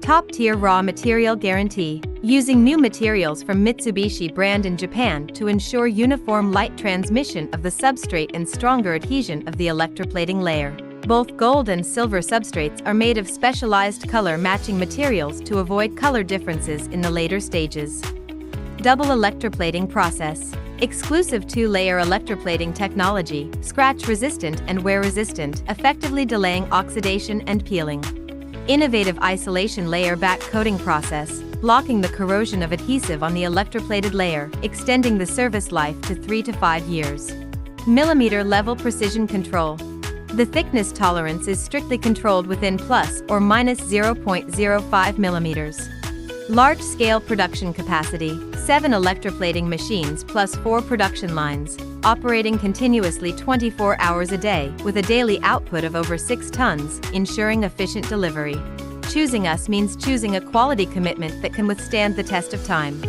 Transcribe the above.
Top-tier raw material guarantee. Using new materials from Mitsubishi brand in Japan to ensure uniform light transmission of the substrate and stronger adhesion of the electroplating layer. Both gold and silver substrates are made of specialized color-matching materials to avoid color differences in the later stages. Double electroplating process. Exclusive 2-layer electroplating technology, scratch-resistant and wear-resistant, effectively delaying oxidation and peeling. Innovative isolation layer back coating process, blocking the corrosion of adhesive on the electroplated layer, extending the service life to 3 to 5 years. Millimeter level precision control. The thickness tolerance is strictly controlled within plus or minus 0.05 millimeters. Large-scale production capacity, 7 electroplating machines plus 4 production lines, operating continuously 24 hours a day with a daily output of over 6 tons, ensuring efficient delivery. Choosing us means choosing a quality commitment that can withstand the test of time.